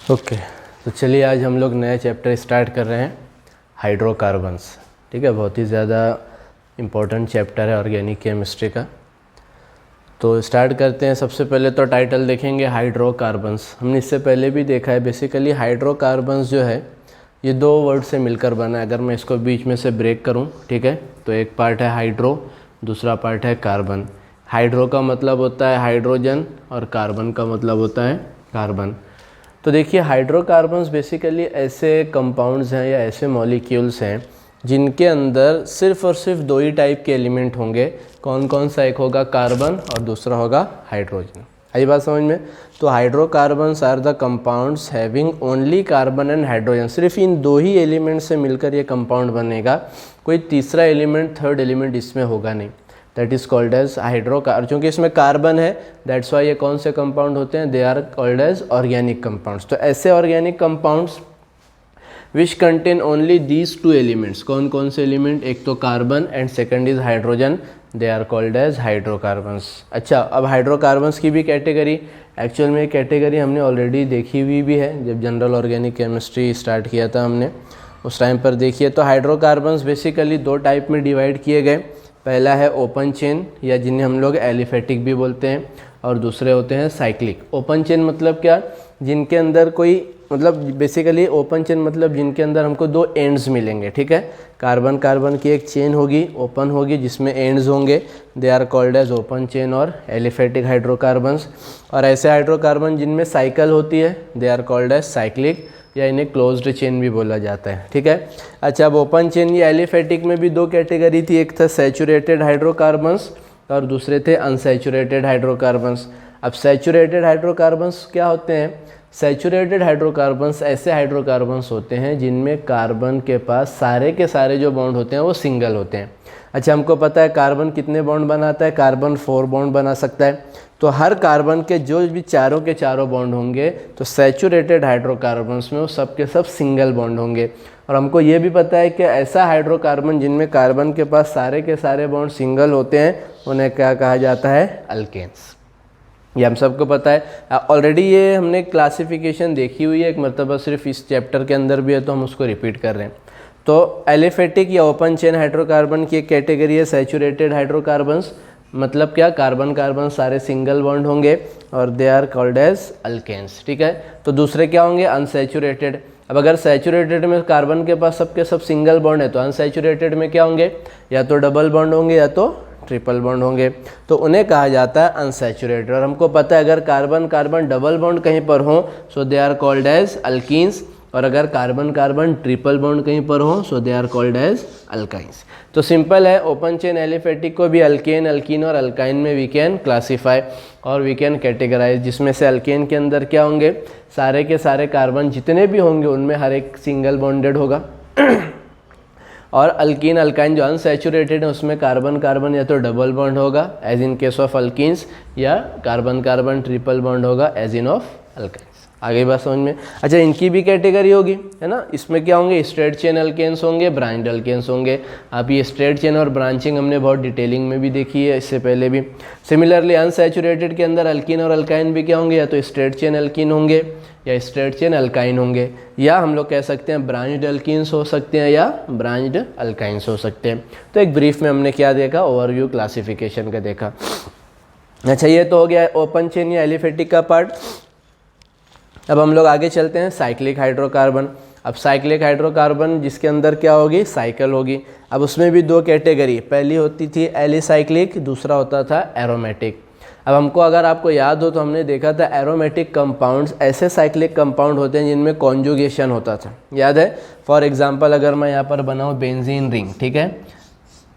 Okay तो चलिए आज हम लोग नया चैप्टर स्टार्ट कर रहे हैं हाइड्रोकार्बन्स। ठीक है, बहुत ही ज़्यादा इम्पोर्टेंट चैप्टर है ऑर्गेनिक केमिस्ट्री का। तो स्टार्ट करते हैं। सबसे पहले तो टाइटल देखेंगे हाइड्रोकार्बन्स। हमने इससे पहले भी देखा है। बेसिकली हाइड्रोकार्बन्स जो है ये दो वर्ड से मिलकर बना है। अगर मैं इसको बीच में से ब्रेक करूं, ठीक है, तो एक पार्ट है हाइड्रो, दूसरा पार्ट है कार्बन। हाइड्रो का मतलब होता है हाइड्रोजन और कार्बन का मतलब होता है कार्बन। तो देखिए हाइड्रोकार्बन्स बेसिकली ऐसे कंपाउंड्स हैं या ऐसे मॉलिक्यूल्स हैं जिनके अंदर सिर्फ और सिर्फ दो ही टाइप के एलिमेंट होंगे। कौन कौन सा? एक होगा कार्बन और दूसरा होगा हाइड्रोजन। आई बात समझ में? तो hydrocarbons are the compounds having only carbon and hydrogen. सिर्फ इन दो ही एलिमेंट से मिलकर ये कंपाउंड बनेगा, कोई तीसरा एलिमेंट, थर्ड एलिमेंट इसमें होगा नहीं। That is called as hydrocarbon. क्योंकि इसमें कार्बन है, दैट्स वाई ये कौन से कंपाउंड होते हैं? They are called as organic compounds. तो ऐसे organic compounds which contain only these two elements. कौन कौन से एलिमेंट? एक तो carbon and second is hydrogen, they are called as hydrocarbons. अच्छा, अब हाइड्रोकार्बन्स की भी कैटेगरी, एक्चुअल में कैटेगरी हमने ऑलरेडी देखी हुई भी है जब जनरल ऑर्गेनिक केमिस्ट्री स्टार्ट किया था हमने, उस टाइम पर देखिए। तो हाइड्रोकार्बन्स बेसिकली दो टाइप में डिवाइड किए गए। पहला है ओपन चेन या जिन्हें हम लोग एलिफेटिक भी बोलते हैं, और दूसरे होते हैं साइक्लिक। ओपन चेन मतलब क्या? जिनके अंदर कोई मतलब बेसिकली ओपन चेन मतलब जिनके अंदर हमको दो एंड्स मिलेंगे। ठीक है, कार्बन कार्बन की एक चेन होगी, ओपन होगी, जिसमें एंड्स होंगे, they are called as open chain और एलिफेटिक हाइड्रोकार्बन्स। और ऐसे हाइड्रोकार्बन जिनमें साइकिल होती है, they are called as cyclic या इन्हें क्लोज्ड चेन भी बोला जाता है। ठीक है, अच्छा, अब ओपन चेन या एलिफेटिक में भी दो कैटेगरी थी। एक था सैचुरेटेड हाइड्रोकार्बन्स और दूसरे थे अनसैचुरेटेड हाइड्रोकार्बन्स। अब सैचुरेटेड हाइड्रोकार्बन्स क्या होते हैं? सैचुरेटेड हाइड्रोकार्बन्स ऐसे हाइड्रोकार्बन्स होते हैं जिनमें कार्बन के पास सारे के सारे जो बॉन्ड होते हैं वो सिंगल होते हैं। अच्छा, हमको पता है कार्बन कितने बॉन्ड बनाता है? कार्बन 4 बॉन्ड बना सकता है। तो हर कार्बन के जो भी चारों के चारों बॉन्ड होंगे तो सैचुरेटेड हाइड्रोकार्बन्स में वो सब के सब सिंगल बॉन्ड होंगे। और हमको ये भी पता है कि ऐसा हाइड्रोकार्बन जिनमें कार्बन के पास सारे के सारे बॉन्ड सिंगल होते हैं उन्हें क्या कहा जाता है? अल्केन्स। ये हम सबको पता है ऑलरेडी, ये हमने क्लासिफिकेशन देखी हुई है एक मरतबा, सिर्फ इस चैप्टर के अंदर भी है तो हम उसको रिपीट कर रहे हैं। तो एलिफेटिक या ओपन चेन हाइड्रोकार्बन की एक कैटेगरी है सैचुरेटेड हाइड्रोकार्बन्स। मतलब क्या? कार्बन कार्बन सारे सिंगल बॉन्ड होंगे और they are called as alkanes. ठीक है, तो दूसरे क्या होंगे? अनसैचुरेटेड। अब अगर सैचुरेटेड में कार्बन के पास सबके सब सिंगल बॉन्ड है तो अनसैचुरेटेड में क्या होंगे? या तो डबल बॉन्ड होंगे या तो ट्रिपल बॉन्ड होंगे, तो उन्हें कहा जाता है अनसैचुरेटेड। और हमको पता है अगर कार्बन कार्बन डबल बॉन्ड कहीं पर हो so they are called as alkenes, और अगर कार्बन कार्बन ट्रिपल बॉन्ड कहीं पर हो so they are called as alkynes. तो सिंपल है, ओपन चेन एलिफेटिक को भी अल्केन, अल्कीन और अल्काइन में वी कैन क्लासीफाई और वी कैन कैटेगराइज। जिसमें से अल्केन के अंदर क्या होंगे? सारे के सारे कार्बन जितने भी होंगे उनमें हर एक सिंगल बॉन्डेड होगा। और अल्कीन अल्काइन जो अनसैचुरेटेड है उसमें कार्बन कार्बन या तो डबल बॉन्ड होगा as in case of alkenes, या कार्बन कार्बन ट्रिपल बॉन्ड होगा एज इन ऑफ अल्काइंस। आगे बात समझ में? अच्छा, इनकी भी कैटेगरी होगी, है ना। इसमें क्या होंगे? स्ट्रेट चेन अल्केन्स होंगे, ब्रांच्ड अल्केन्स होंगे। अब ये स्ट्रेट चेन और ब्रांचिंग हमने बहुत डिटेलिंग में भी देखी है इससे पहले भी। सिमिलरली अनसैचुरेटेड के अंदर अल्कीन और अल्काइन भी क्या होंगे? या तो स्ट्रेट चेन अल्कीन होंगे या स्ट्रेट चेन अल्काइन होंगे, या हम लोग कह सकते हैं ब्रांच्ड अल्कीन्स हो सकते हैं या ब्रांच्ड अल्काइंस हो सकते हैं। तो एक ब्रीफ में हमने क्या देखा? ओवरव्यू क्लासिफिकेशन का देखा। अच्छा, ये तो हो गया ओपन चेन या एलिफेटिक का पार्ट। अब हम लोग आगे चलते हैं साइक्लिक हाइड्रोकार्बन। अब साइक्लिक हाइड्रोकार्बन जिसके अंदर क्या होगी? साइकिल होगी। अब उसमें भी दो कैटेगरी, पहली होती थी एलिसाइक्लिक, दूसरा होता था एरोमेटिक। अब हमको अगर आपको याद हो तो हमने देखा था एरोमेटिक कंपाउंड्स ऐसे साइक्लिक कंपाउंड होते हैं जिनमें कॉन्जुगेशन होता था, याद है? फॉर एग्जांपल अगर मैं यहाँ पर बनाऊँ बेंजीन रिंग, ठीक है,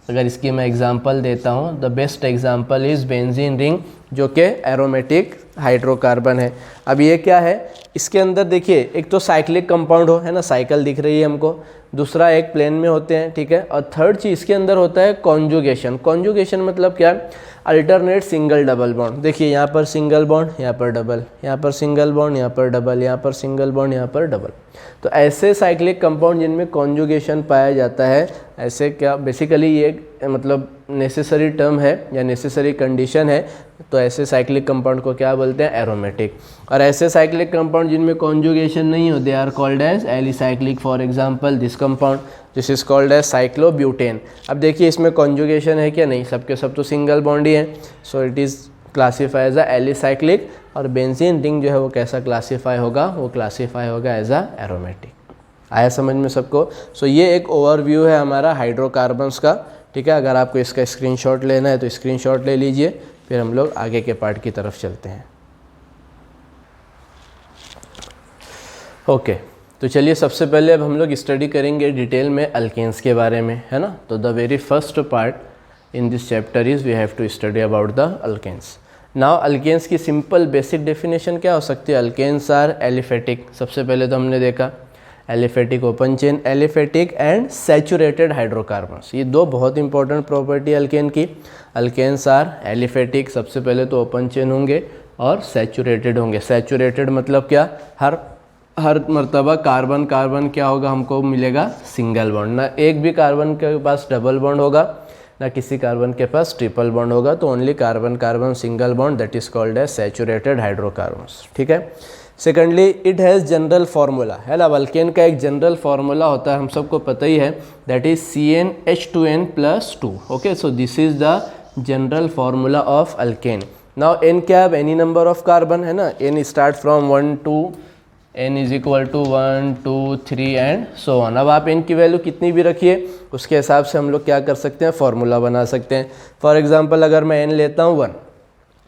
अगर इसकी मैं एग्जांपल देता हूँ, the best example is benzene ring जो कि एरोमेटिक हाइड्रोकार्बन है। अब ये क्या है? इसके अंदर देखिए एक तो साइक्लिक कंपाउंड हो, है ना, साइकिल दिख रही है हमको, दूसरा एक प्लेन में होते हैं, ठीक है, और थर्ड चीज़ इसके अंदर होता है कॉन्जुगेशन। कॉन्जुगेशन मतलब क्या? Alternate single double bond. देखिए यहाँ पर सिंगल बॉन्ड, यहाँ पर डबल, यहाँ पर सिंगल बॉन्ड, यहाँ पर डबल, यहाँ पर सिंगल बॉन्ड, यहाँ पर डबल। तो ऐसे साइक्लिक कंपाउंड जिनमें कॉन्जुगेशन पाया जाता है, ऐसे क्या बेसिकली ये मतलब नेसेसरी टर्म है या नेसेसरी कंडीशन है, तो ऐसे साइक्लिक कंपाउंड को क्या बोलते हैं, एरोमेटिक। और ऐसे साइक्लिक कंपाउंड जिनमें कॉन्जुगेशन नहीं हो, they are called as alicyclic. For example this compound this is called as cyclobutane. अब देखिए इसमें कॉन्जुगेशन है क्या, नहीं, सबके सब तो सिंगल बॉन्ड ही है, so it is classify as a alicyclic. और बेंजीन रिंग जो है वो कैसा क्लासीफाई होगा, वो क्लासीफाई होगा एज अ एरोमेटिक। आया समझ में सबको। सो ये एक ओवरव्यू है हमारा हाइड्रोकार्बन्स का, ठीक है। अगर आपको इसका स्क्रीनशॉट लेना है तो स्क्रीनशॉट ले लीजिए, फिर हम लोग आगे के पार्ट की तरफ चलते हैं। ओके, तो चलिए सबसे पहले अब हम लोग स्टडी करेंगे डिटेल में अल्केन्स के बारे में, है ना। तो the very first part in this chapter is we have to study about the alkanes. Now alkanes की सिंपल बेसिक डेफिनेशन क्या हो सकती है, अल्केन्स आर एलिफेटिक। सबसे पहले तो हमने देखा aliphatic open chain, aliphatic and saturated hydrocarbons, ये दो बहुत इंपॉर्टेंट प्रॉपर्टी अल्केन की। अल्केन्स आर एलिफेटिक, सबसे पहले तो ओपन चेन होंगे और सैचुरेटेड होंगे। सैचुरेटेड मतलब क्या, हर मर्तबा कार्बन कार्बन क्या होगा, हमको मिलेगा सिंगल बॉन्ड, ना एक भी कार्बन के पास डबल बॉन्ड होगा, ना किसी कार्बन के पास ट्रिपल बॉन्ड होगा, तो only carbon carbon single bond, that is called as saturated hydrocarbons, ठीक है। Secondly it has general formula, है ना। अल्केन का एक जनरल फार्मूला होता है, हम सबको पता ही है, that is CnH2n+2। Okay, so this is the general formula of alkane. Now n क्या है, एनी नंबर ऑफ कार्बन, है ना। N start from 1 to n is equal to 1 2 3 and so on. अब आप एन की वैल्यू कितनी भी रखिए, उसके हिसाब से हम लोग क्या कर सकते हैं, फार्मूला बना सकते हैं। फॉर एग्जाम्पल अगर मैं एन लेता हूँ 1,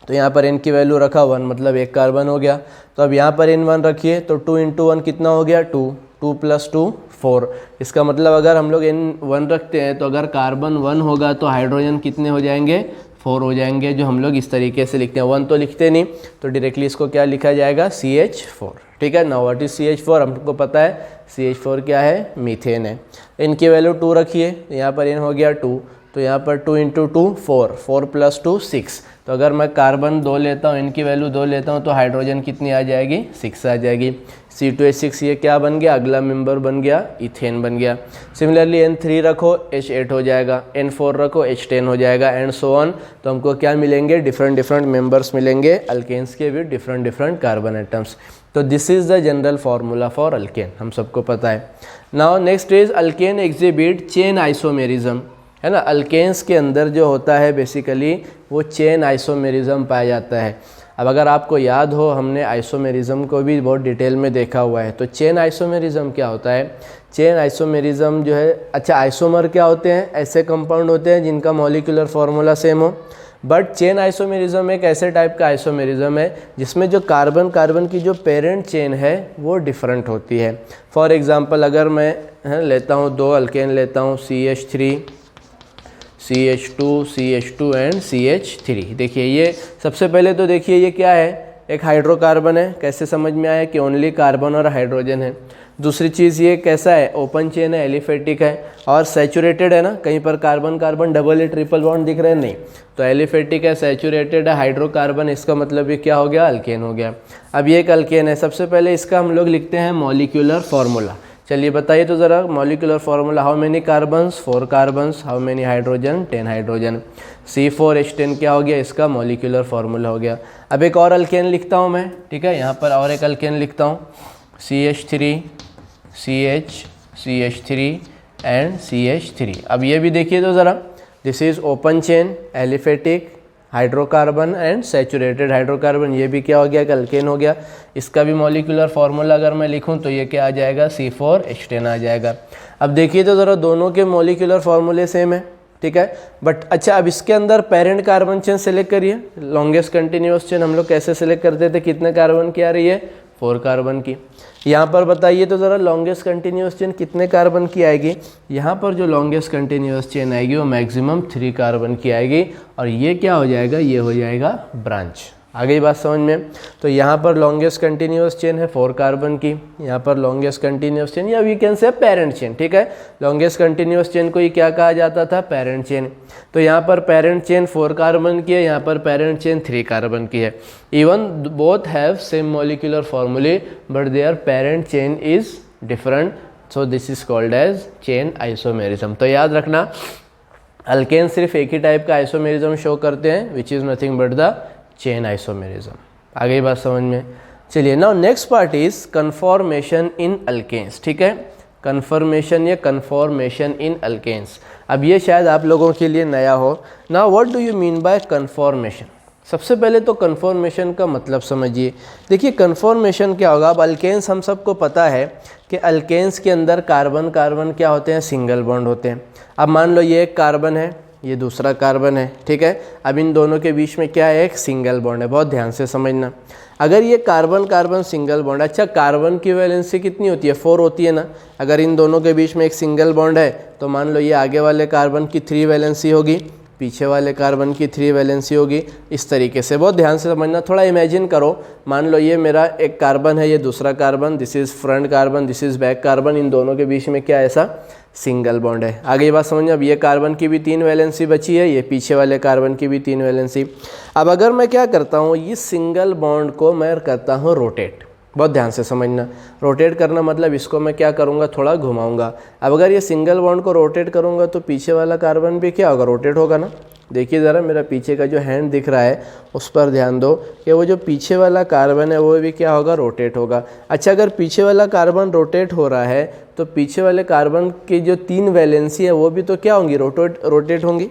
तो यहाँ पर n की वैल्यू रखा 1, मतलब एक कार्बन हो गया। तो अब यहाँ पर n1 रखिए, तो 2 × 1 कितना हो गया, 2, 2 + 2 4। इसका मतलब अगर हम लोग n1 रखते हैं, तो अगर कार्बन 1 होगा तो हाइड्रोजन कितने हो जाएंगे, 4 हो जाएंगे, जो हम लोग इस तरीके से लिखते हैं। 1 तो लिखते नहीं, तो डायरेक्टली इसको क्या लिखा जाएगा, CH4, ठीक है। नाउ व्हाट इज CH4, हमको पता है CH4 क्या है, मीथेन है। n की वैल्यू 2 रखिए, यहाँ पर n हो गया 2, तो यहाँ पर 2 × 2 4, 4 + 2 6। तो अगर मैं कार्बन 2 लेता हूँ, इनकी वैल्यू 2 लेता हूँ, तो हाइड्रोजन कितनी आ जाएगी, 6 आ जाएगी। C2H6 ये क्या बन गया, अगला मेंबर बन गया, इथेन बन गया। सिमिलरली N3 रखो, H8 हो जाएगा, N4 रखो, H10 हो जाएगा, एंड सो ऑन। तो हमको क्या मिलेंगे, डिफरेंट मेंबर्स मिलेंगे अल्केन्स के भी, डिफरेंट कार्बन एटम्स। तो this is the general formula for alkane, हम सबको पता है। Now next is alkane exhibit chain isomerism, है ना। अल्केन्स के अंदर जो होता है बेसिकली वो चेन आइसोमेरिज्म पाया जाता है। अब अगर आपको याद हो, हमने आइसोमेरिज्म को भी बहुत डिटेल में देखा हुआ है। तो चेन आइसोमेरिज्म क्या होता है, चेन आइसोमेरिज्म जो है, अच्छा आइसोमर क्या होते हैं, ऐसे कंपाउंड होते हैं जिनका मॉलिक्यूलर फार्मूला सेम हो। बट चेन आइसोमेरिज्म एक ऐसे टाइप का आइसोमेरिज्म है जिसमें जो कार्बन कार्बन की जो पेरेंट चेन है वो डिफरेंट होती है। फॉर एग्जांपल अगर मैं लेता हूँ 2 अल्केन लेता हूँ, CH3 CH2 CH2 and CH3। देखिए ये सबसे पहले तो देखिए ये क्या है, एक हाइड्रोकार्बन है। कैसे समझ में आया कि ओनली कार्बन और हाइड्रोजन है। दूसरी चीज़ ये कैसा है, ओपन चेन है, एलिफेटिक है और सैचुरेटेड है ना। कहीं पर कार्बन कार्बन डबल या ट्रिपल बॉन्ड दिख रहे हैं, नहीं। तो एलिफेटिक है, सैचुरेटेड है, हाइड्रोकार्बन, इसका मतलब ये क्या हो गया, अल्केन हो गया। अब ये एक अल्केन है। सबसे पहले इसका हम लोग लिखते हैं मॉलिक्यूलर फार्मूला। चलिए बताइए तो ज़रा molecular formula, how many carbons, 4 carbons, how many hydrogen, 10 hydrogen. C4H10 क्या हो गया, इसका मॉलिक्यूलर फार्मूला हो गया। अब एक और अल्केन लिखता हूँ मैं, ठीक है। यहाँ पर और एक अल्केन लिखता हूँ, CH3 CH3 एंड CH3। अब ये भी देखिए तो ज़रा, this is open chain, aliphatic, hydrocarbon and saturated hydrocarbon. ये भी क्या हो गया, अल्केन हो गया। इसका भी मॉलिक्यूलर फार्मूला अगर मैं लिखूं तो ये क्या आ जाएगा, C4H10 आ जाएगा। अब देखिए तो ज़रा, दोनों के मॉलिक्यूलर फार्मूले सेम है, ठीक है। बट अच्छा, अब इसके अंदर पेरेंट कार्बन चेन सेलेक्ट करिए। लॉन्गेस्ट कंटिन्यूअस चेन हम लोग कैसे सेलेक्ट करते थे, कितने कार्बन की आ रही है, 4 कार्बन की। यहाँ पर बताइए तो ज़रा, लॉन्गेस्ट कंटिन्यूअस चेन कितने कार्बन की आएगी। यहाँ पर जो लॉन्गेस्ट कंटिन्यूअस चेन आएगी वो मैक्सिमम 3 कार्बन की आएगी। और ये क्या हो जाएगा, ये हो जाएगा ब्रांच। आ गई बात समझ में। तो यहाँ पर लॉन्गेस्ट कंटिन्यूअस चेन है 4 कार्बन की, यहाँ पर लॉन्गेस्ट कंटिन्यूअस चेन या we can say parent chain, ठीक है। लॉन्गेस्ट कंटिन्यूअस चेन को ये क्या कहा जाता था, पेरेंट चेन। तो यहाँ पर पेरेंट चेन 4 कार्बन की है, यहाँ पर पेरेंट चेन 3 कार्बन की है। Even both have same molecular formulae but their parent chain is different, so this is called as chain isomerism. तो याद रखना, अल्केन सिर्फ एक ही टाइप का आइसोमेरिज्म शो करते हैं which is nothing but the chain isomerism. आगे बात समझ में। चलिए now next part is conformation in alkanes. ठीक है, कन्फर्मेशन या कन्फॉर्मेशन इन अल्केन्स। अब ये शायद आप लोगों के लिए नया हो। Now what do you mean by conformation? सबसे पहले तो कन्फॉर्मेशन का मतलब समझिए। देखिए कन्फॉर्मेशन क्या होगा। अब अल्केन्स हम सबको पता है कि अल्केन्स के अंदर कार्बन कार्बन क्या होते हैं, सिंगल बॉन्ड होते हैं। अब मान लो ये एक कार्बन है, ये दूसरा कार्बन है, ठीक है। अब इन दोनों के बीच में क्या है, एक सिंगल बॉन्ड है। बहुत ध्यान से समझना। अगर ये कार्बन कार्बन सिंगल बॉन्ड, अच्छा कार्बन की वैलेंसी कितनी होती है, 4 होती है ना। अगर इन दोनों के बीच में एक सिंगल बॉन्ड है तो मान लो ये आगे वाले कार्बन की 3 वैलेंसी होगी, पीछे वाले कार्बन की 3 वैलेंसी होगी। इस तरीके से बहुत ध्यान से समझना। थोड़ा इमेजिन करो, मान लो ये मेरा एक कार्बन है, ये दूसरा carbon, this is front carbon, this is back carbon. इन दोनों के बीच में क्या ऐसा सिंगल बॉन्ड है। आगे ये बात समझना। अब ये कार्बन की भी 3 वैलेंसी बची है, ये पीछे वाले कार्बन की भी 3 वैलेंसी। अब अगर मैं क्या करता हूँ, ये सिंगल बॉन्ड को मैं करता हूँ रोटेट। बहुत ध्यान से समझना। रोटेट करना मतलब इसको मैं क्या करूँगा, थोड़ा घुमाऊंगा। अब अगर ये सिंगल बॉन्ड को रोटेट करूँगा तो पीछे वाला कार्बन भी क्या होगा, रोटेट होगा ना। देखिए ज़रा मेरा पीछे का जो हैंड दिख रहा है उस पर ध्यान दो कि वो जो पीछे वाला कार्बन है वो भी क्या होगा, रोटेट होगा। अच्छा अगर पीछे वाला कार्बन रोटेट हो रहा है तो पीछे वाले कार्बन की जो 3 वैलेंसी है वो भी तो क्या होंगी, रोटेट होंगी।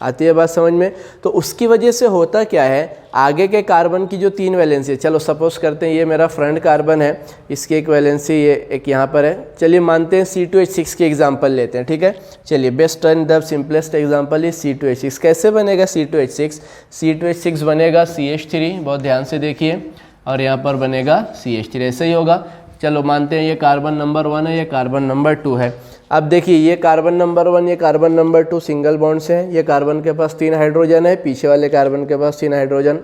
आती है बात समझ में। तो उसकी वजह से होता क्या है, आगे के कार्बन की जो 3 वैलेंसी है, चलो सपोज करते हैं ये मेरा फ्रंट कार्बन है, इसकी एक वैलेंसी ये एक यहाँ पर है। चलिए मानते हैं C2H6 की एग्जांपल लेते हैं, ठीक है। चलिए best and the simplest example is C2H6। कैसे बनेगा C2H6? C2H6 बनेगा CH3, बहुत ध्यान से देखिए, और यहाँ पर बनेगा CH3, ऐसे ही होगा। चलो मानते हैं ये कार्बन नंबर 1 है, ये कार्बन नंबर 2 है। अब देखिए ये कार्बन नंबर 1, ये कार्बन नंबर 2 सिंगल बॉन्ड से है। ये कार्बन के पास 3 हाइड्रोजन है, पीछे वाले कार्बन के पास 3 हाइड्रोजन।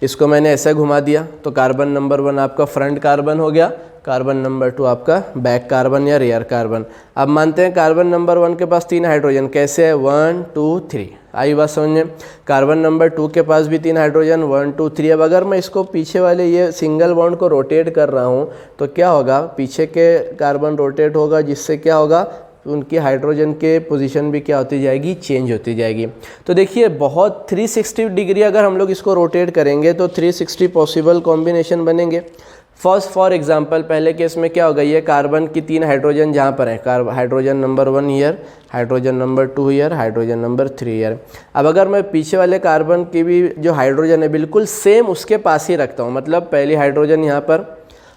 इसको मैंने ऐसे घुमा दिया तो कार्बन नंबर 1 आपका फ्रंट कार्बन हो गया, कार्बन नंबर 2 आपका बैक कार्बन या रियर कार्बन। अब मानते हैं कार्बन नंबर 1 के पास 3 हाइड्रोजन, कैसे है, 1 2 3। आई बात समझ में। कार्बन नंबर 2 के पास भी 3 हाइड्रोजन, 1 2 3। अब अगर मैं इसको पीछे वाले ये सिंगल बॉन्ड को रोटेट कर रहा हूँ तो क्या होगा, पीछे के कार्बन रोटेट होगा, जिससे क्या होगा, उनकी हाइड्रोजन के पोजीशन भी क्या होती जाएगी, चेंज होती जाएगी। तो देखिए बहुत 360 डिग्री अगर हम लोग इसको रोटेट करेंगे तो 360 पॉसिबल कॉम्बिनेशन बनेंगे। फर्स्ट फॉर एग्जांपल पहले केस में क्या होगा, ये कार्बन की 3 हाइड्रोजन जहाँ पर है, hydrogen number 1 year, hydrogen number 2 year, hydrogen number 3 year. अब अगर मैं पीछे वाले कार्बन की भी जो हाइड्रोजन है बिल्कुल सेम उसके पास ही रखता हूँ, मतलब पहली हाइड्रोजन यहाँ पर,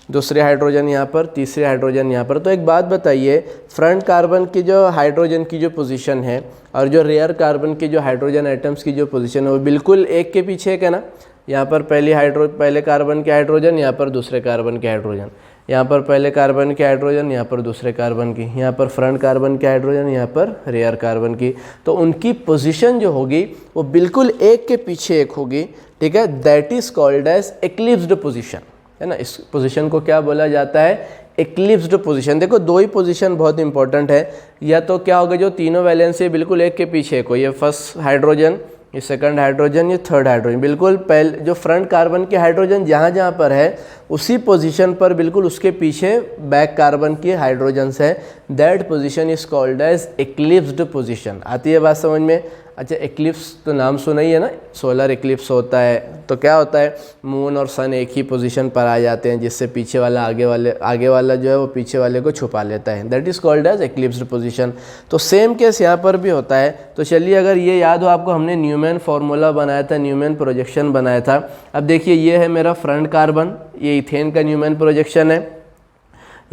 दूसरे हाइड्रोजन यहाँ पर, तीसरे हाइड्रोजन यहाँ पर, तो एक बात बताइए, फ्रंट कार्बन की जो हाइड्रोजन की जो पोजीशन है और जो रेयर कार्बन की जो हाइड्रोजन एटम्स की जो पोजीशन है वो बिल्कुल एक के पीछे एक है ना। यहाँ पर पहले कार्बन के हाइड्रोजन, यहाँ पर दूसरे कार्बन के हाइड्रोजन, यहाँ पर पहले कार्बन के हाइड्रोजन, यहाँ पर दूसरे कार्बन की, यहाँ पर फ्रंट कार्बन के हाइड्रोजन, यहाँ पर रेयर कार्बन की। तो उनकी पोजीशन जो होगी वो बिल्कुल एक के पीछे एक होगी, ठीक है। That is called as eclipsed position, है ना। इस पोजीशन को क्या बोला जाता है, एक्लिप्स्ड पोजीशन। देखो 2 ही पोजीशन बहुत इंपॉर्टेंट है, या तो क्या होगा जो तीनों वैलेंसी बिल्कुल एक के पीछे एक हो, ये फर्स्ट हाइड्रोजन, ये सेकंड हाइड्रोजन, ये थर्ड हाइड्रोजन, बिल्कुल पहले जो फ्रंट कार्बन के हाइड्रोजन जहाँ जहाँ पर है उसी पोजीशन पर बिल्कुल उसके पीछे बैक कार्बन की हाइड्रोजन्स है। That position is called as eclipsed position. आती है बात समझ में। अच्छा एक्लिप्स तो नाम सुना ही है ना, सोलर एक्लिप्स होता है तो क्या होता है, मून और सन एक ही पोजीशन पर आ जाते हैं, जिससे पीछे वाला आगे वाला जो है वो पीछे वाले को छुपा लेता है। That is called as eclipsed position. तो सेम केस यहाँ पर भी होता है। तो चलिए अगर ये याद हो आपको, हमने न्यूमैन फार्मूला बनाया था, न्यूमैन प्रोजेक्शन बनाया था। अब देखिए ये है मेरा फ्रंट कार्बन, ये इथेन का न्यूमैन प्रोजेक्शन है,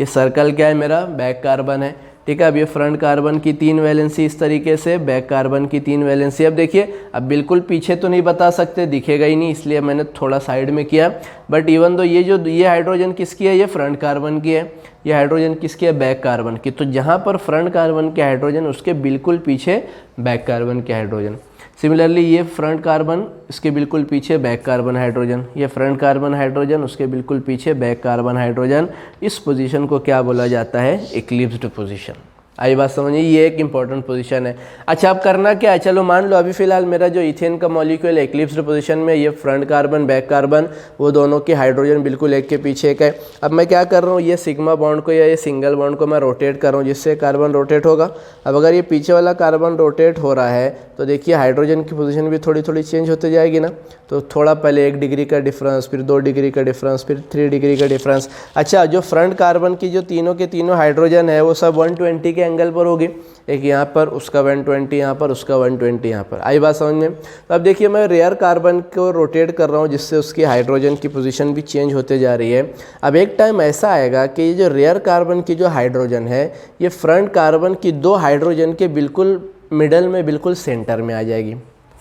ये सर्कल क्या है मेरा, बैक कार्बन है, ठीक है। अब ये फ्रंट कार्बन की 3 वैलेंसी इस तरीके से, बैक कार्बन की 3 वैलेंसी। अब देखिए अब बिल्कुल पीछे तो नहीं बता सकते, दिखेगा ही नहीं, इसलिए मैंने थोड़ा साइड में किया। बट इवन तो ये हाइड्रोजन किसकी है, ये फ्रंट कार्बन की है, ये हाइड्रोजन किसकी है, बैक कार्बन की। तो जहाँ पर फ्रंट कार्बन के हाइड्रोजन उसके बिल्कुल पीछे बैक कार्बन के हाइड्रोजन। सिमिलरली ये फ्रंट कार्बन, इसके बिल्कुल पीछे बैक कार्बन हाइड्रोजन, ये फ्रंट कार्बन हाइड्रोजन, उसके बिल्कुल पीछे बैक कार्बन हाइड्रोजन। इस पोजीशन को क्या बोला जाता है, एक्लिप्स्ड पोजीशन। आई बात समझिए, ये एक इंपॉर्टेंट पोजीशन है। अच्छा अब करना क्या है, चलो मान लो अभी फिलहाल मेरा जो इथेन का मॉलिक्यूल एक्लिप्स्ड पोजीशन में, ये फ्रंट कार्बन बैक कार्बन वो दोनों के हाइड्रोजन बिल्कुल एक के पीछे एक है। अब मैं क्या कर रहा हूँ, ये सिग्मा बॉन्ड को या ये सिंगल बॉन्ड को मैं रोटेट कर रहा हूँ, जिससे कार्बन रोटेट होगा। अब अगर ये पीछे वाला कार्बन रोटेट हो रहा है तो देखिए हाइड्रोजन की पोजीशन भी थोड़ी थोड़ी चेंज होती जाएगी ना। तो थोड़ा पहले 1 डिग्री का डिफरेंस, फिर 2 डिग्री का डिफरेंस, फिर 3 डिग्री का डिफरेंस। अच्छा जो फ्रंट कार्बन की जो तीनों के तीनों हाइड्रोजन है वो सब 120 के एंगल पर होगी, एक यहाँ पर, उसका 120 यहाँ पर, उसका 120 यहाँ पर। आई बात समझ में। तो अब देखिए मैं रेयर कार्बन को रोटेट कर रहा हूँ, जिससे उसकी हाइड्रोजन की पोजीशन भी चेंज होते जा रही है। अब एक टाइम ऐसा आएगा कि ये जो रेयर कार्बन की जो हाइड्रोजन है ये फ्रंट कार्बन की 2 हाइड्रोजन के बिल्कुल मिडल में, बिल्कुल सेंटर में आ जाएगी।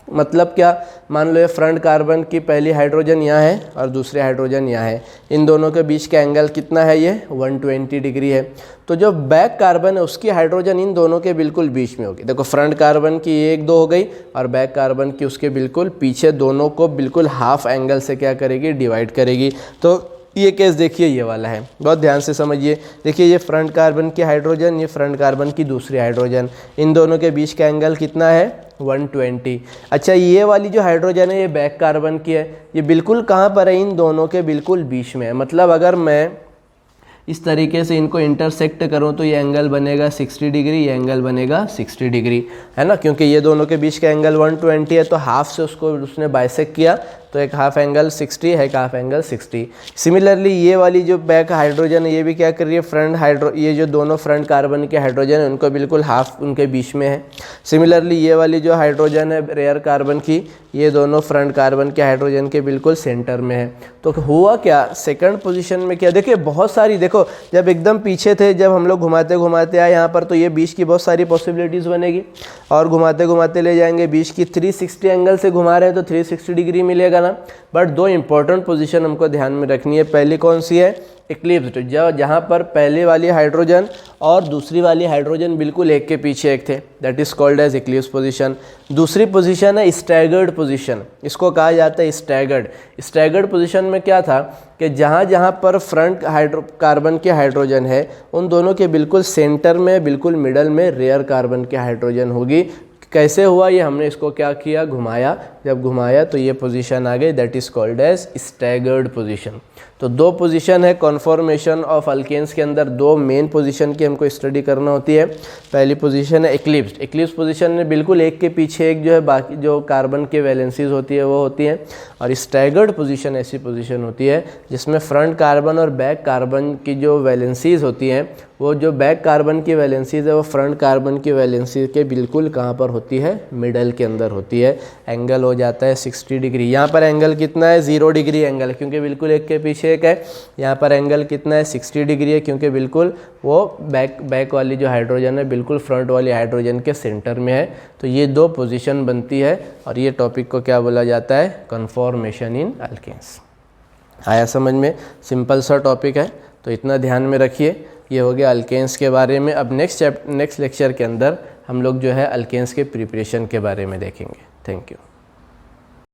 मतलब क्या, मान लो ये फ्रंट कार्बन की पहली हाइड्रोजन यहाँ है और दूसरी हाइड्रोजन यहाँ है, इन दोनों के बीच का एंगल कितना है, ये 120 डिग्री है। तो जो बैक कार्बन है उसकी हाइड्रोजन इन दोनों के बिल्कुल बीच में होगी। देखो फ्रंट कार्बन की 1 2 हो गई और बैक कार्बन की उसके बिल्कुल पीछे, दोनों को बिल्कुल हाफ एंगल से क्या करेगी, डिवाइड करेगी। तो ये केस देखिए ये वाला है, बहुत ध्यान से समझिए। देखिए ये फ्रंट कार्बन की हाइड्रोजन, ये फ्रंट कार्बन की दूसरी हाइड्रोजन, इन दोनों के बीच का एंगल कितना है, 120। अच्छा ये वाली जो हाइड्रोजन है ये बैक कार्बन की है, ये बिल्कुल कहाँ पर है, इन दोनों के बिल्कुल बीच में है। मतलब अगर मैं इस तरीके से इनको इंटरसेक्ट करूँ तो ये एंगल बनेगा 60 डिग्री, ये एंगल बनेगा 60 डिग्री, है ना, क्योंकि ये दोनों के बीच का एंगल 120 है। तो हाफ से उसको उसने बाइसेक्ट किया तो एक हाफ एंगल 60 है, एक हाफ एंगल 60। सिमिलरली ये वाली जो बैक हाइड्रोजन है ये भी क्या कर रही है, फ्रंट ये जो दोनों फ्रंट कार्बन के हाइड्रोजन है उनको बिल्कुल हाफ उनके बीच में है। सिमिलरली ये वाली जो हाइड्रोजन है रेयर कार्बन की, ये दोनों फ्रंट कार्बन के हाइड्रोजन के बिल्कुल सेंटर में है। तो हुआ क्या, सेकंड पोजीशन में क्या, देखिए बहुत सारी, देखो जब एकदम पीछे थे, जब हम लोग घुमाते घुमाते आए यहाँ पर, तो ये बीच की बहुत सारी पॉसिबिलिटीज़ बनेगी और घुमाते घुमाते ले जाएंगे बीच की। 360 एंगल से घुमा रहे हैं तो 360 डिग्री मिलेगा ना। बट 2 इंपॉर्टेंट पोजीशन हमको ध्यान में रखनी है। पहली कौन सी है, इक्लिप्स्ड, जहाँ पर पहले वाली हाइड्रोजन और दूसरी वाली हाइड्रोजन बिल्कुल एक के पीछे एक थे, that is called as eclipse position. दूसरी पोजीशन है स्टैगर्ड पोजीशन, इसको कहा जाता है स्टैगर्ड। स्टैगर्ड पोजीशन में क्या था कि जहाँ जहाँ पर फ्रंट कार्बन के हाइड्रोजन है उन दोनों के बिल्कुल सेंटर में, बिल्कुल मिडल में रेयर कार्बन के हाइड्रोजन होगी। कैसे हुआ ये, हमने इसको क्या किया, घुमाया, जब घुमाया तो ये पोजीशन आ गई, that is called as staggered position. तो 2 पोजीशन है कॉन्फॉर्मेशन ऑफ अल्केन्स के अंदर, 2 मेन पोजीशन की हमको स्टडी करना होती है। पहली पोजीशन है इक्लिप्स्ड। इक्लिप्स पोजीशन में बिल्कुल एक के पीछे एक जो है बाकी जो कार्बन के वैलेंसीज होती है वो होती हैं। और स्टैगर्ड पोजीशन ऐसी पोजीशन होती है जिसमें फ्रंट कार्बन और बैक कार्बन की जो वैलेंसीज होती हैं, वो जो बैक कार्बन की वैलेंसीज है वो फ्रंट कार्बन की वैलेंसी के बिल्कुल कहाँ पर होती है, मिडल के अंदर होती है। एंगल हो जाता है 60 डिग्री। यहाँ पर एंगल कितना है, 0 डिग्री एंगल, क्योंकि बिल्कुल एक के पीछे एक है। यहाँ पर एंगल कितना है, 60 डिग्री है, क्योंकि बिल्कुल वो बैक वाली जो हाइड्रोजन है बिल्कुल फ्रंट वाली हाइड्रोजन के सेंटर में है। तो ये 2 पोजीशन बनती है और ये टॉपिक को क्या बोला जाता है, कन्फॉर्मेशन इन अल्केन्स। आया समझ में, सिंपल सा टॉपिक है, तो इतना ध्यान में रखिए। ये हो गया अल्केन्स के बारे में। अब नेक्स्ट लेक्चर के अंदर हम लोग जो है अल्केन्स के प्रिपरेशन के बारे में देखेंगे। Thank you.